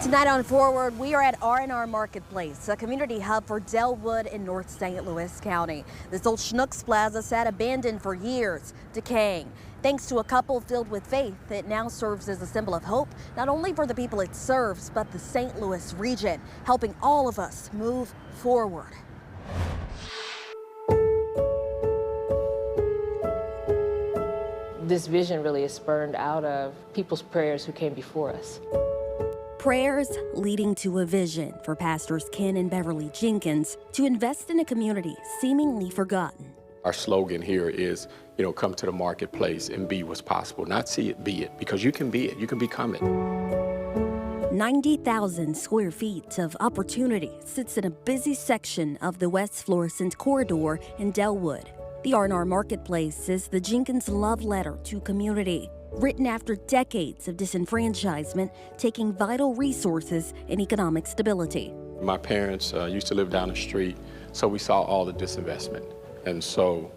Tonight on Forward, we are at RNR Marketplace, a community hub for Dellwood in North St. Louis County. This old Schnucks Plaza sat abandoned for years, decaying. Thanks to a couple filled with faith, it now serves as a symbol of hope, not only for the people it serves, but the St. Louis region, helping all of us move forward. This vision really is spurned out of people's prayers who came before us. Prayers leading to a vision for Pastors Ken and Beverly Jenkins to invest in a community seemingly forgotten. Our slogan here is, come to the marketplace and be what's possible. Not see it, be it, because you can be it, you can become it. 90,000 square feet of opportunity sits in a busy section of the West Florissant corridor in Dellwood. The RNR Marketplace is the Jenkins love letter to community, written after decades of disenfranchisement, taking vital resources and economic stability. My parents used to live down the street, so we saw all the disinvestment. And so,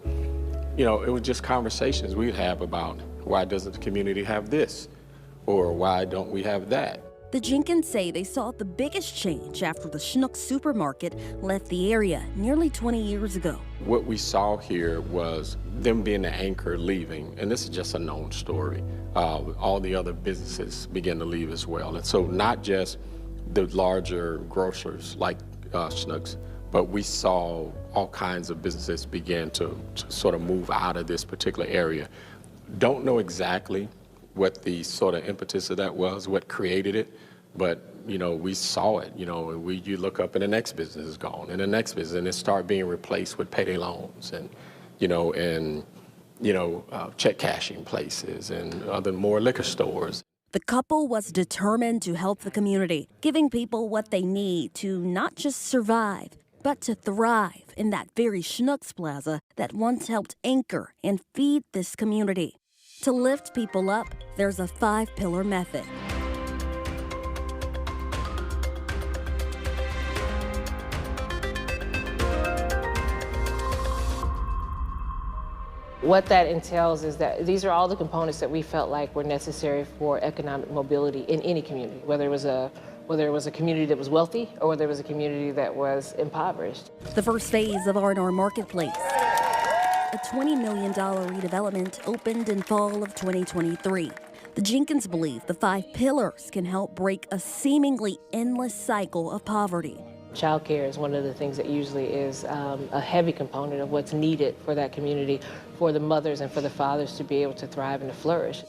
it was just conversations we'd have about why doesn't the community have this? Or why don't we have that? The Jenkins say they saw the biggest change after the Schnucks supermarket left the area nearly 20 years ago. What we saw here was them being the anchor leaving, and this is just a known story. All the other businesses began to leave as well. And so not just the larger grocers like Schnucks, but we saw all kinds of businesses begin to sort of move out of this particular area. Don't know exactly what the sort of impetus of that was, what created it, but we saw it. You look up and the next business is gone, and the next business, and it started being replaced with payday loans, and check cashing places, and other more liquor stores. The couple was determined to help the community, giving people what they need to not just survive, but to thrive in that very Schnucks Plaza that once helped anchor and feed this community. To lift people up, there's a 5-pillar method. What that entails is that these are all the components that we felt like were necessary for economic mobility in any community, whether it was a community that was wealthy or whether it was a community that was impoverished. The first phase of RNR Marketplace, a $20 million redevelopment, opened in fall of 2023. The Jenkins believe the 5 pillars can help break a seemingly endless cycle of poverty. Child care is one of the things that usually is a heavy component of what's needed for that community, for the mothers and for the fathers to be able to thrive and to flourish.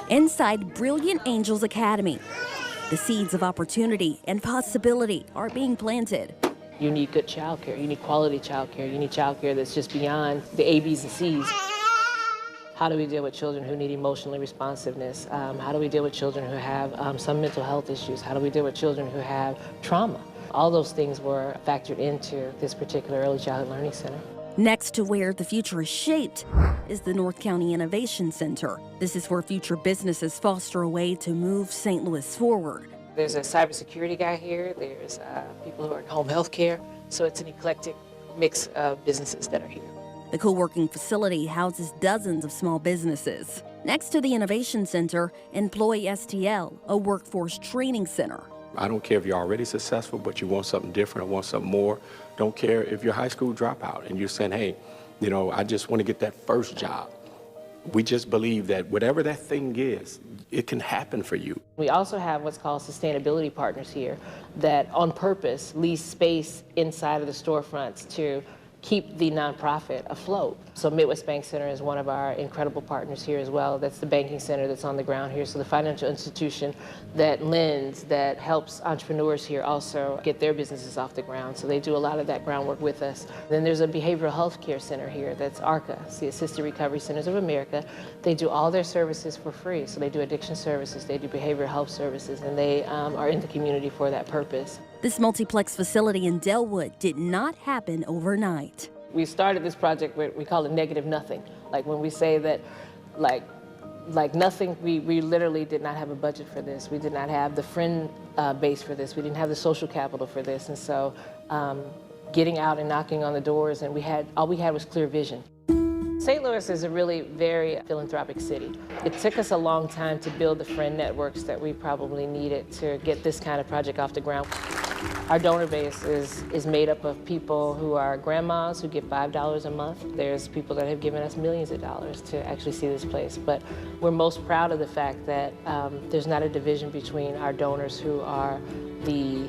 Inside Brilliant Angels Academy, the seeds of opportunity and possibility are being planted. You need good child care. You need quality child care. You need child care that's just beyond the A, B's, and C's. How do we deal with children who need emotional responsiveness? How do we deal with children who have some mental health issues? How do we deal with children who have trauma? All those things were factored into this particular Early Childhood Learning Center. Next to where the future is shaped is the North County Innovation Center. This is where future businesses foster a way to move St. Louis forward. There's a cybersecurity guy here. There's people who are in home health care. So it's an eclectic mix of businesses that are here. The co-working facility houses dozens of small businesses. Next to the Innovation Center, Employ STL, a workforce training center. I don't care if you're already successful, but you want something different or want something more. Don't care if you're a high school dropout and you're saying, hey, I just want to get that first job. We just believe that whatever that thing is, it can happen for you. We also have what's called sustainability partners here that on purpose lease space inside of the storefronts to keep the nonprofit afloat. So Midwest Bank Center is one of our incredible partners here as well. That's the banking center that's on the ground here. So the financial institution that lends, that helps entrepreneurs here also get their businesses off the ground. So they do a lot of that groundwork with us. Then there's a behavioral health care center here. That's ARCA, it's the Assisted Recovery Centers of America. They do all their services for free. So they do addiction services, they do behavioral health services, and they are in the community for that purpose. This multiplex facility in Dellwood did not happen overnight. We started this project with, we call it negative nothing. Like when we say that, like nothing, we literally did not have a budget for this. We did not have the friend base for this. We didn't have the social capital for this. And so getting out and knocking on the doors, and all we had was clear vision. St. Louis is a really very philanthropic city. It took us a long time to build the friend networks that we probably needed to get this kind of project off the ground. Our donor base is made up of people who are grandmas who give $5 a month. There's people that have given us millions of dollars to actually see this place. But we're most proud of the fact that there's not a division between our donors who are the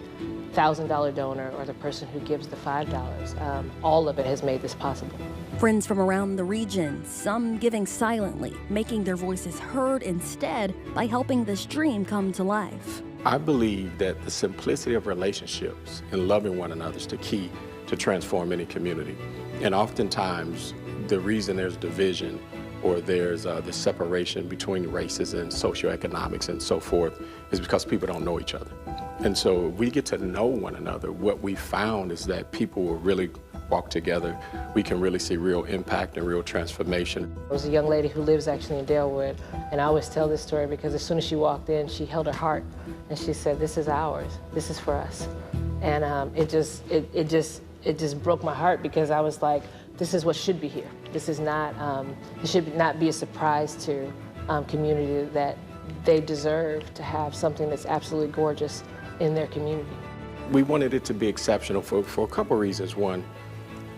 $1,000 donor or the person who gives the $5. All of it has made this possible. Friends from around the region, some giving silently, making their voices heard instead by helping this dream come to life. I believe that the simplicity of relationships and loving one another is the key to transform any community. And oftentimes, the reason there's division or there's the separation between races and socioeconomics and so forth is because people don't know each other. And so if we get to know one another, what we found is that people will really walk together. We can really see real impact and real transformation. There was a young lady who lives actually in Dellwood, and I always tell this story because as soon as she walked in, she held her heart and she said, "This is ours. This is for us." And it just broke my heart because I was like, this is what should be here. This is not, it should not be a surprise to community that they deserve to have something that's absolutely gorgeous in their community. We wanted it to be exceptional for a couple reasons. One,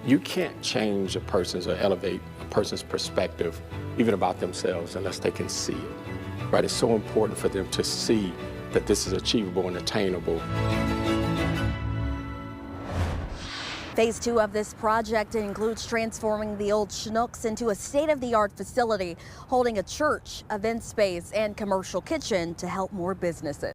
you can't change a person's or elevate a person's perspective, even about themselves, unless they can see it, right? It's so important for them to see that this is achievable and attainable. Phase 2 of this project includes transforming the old Schnucks into a state-of-the-art facility, holding a church, event space, and commercial kitchen to help more businesses.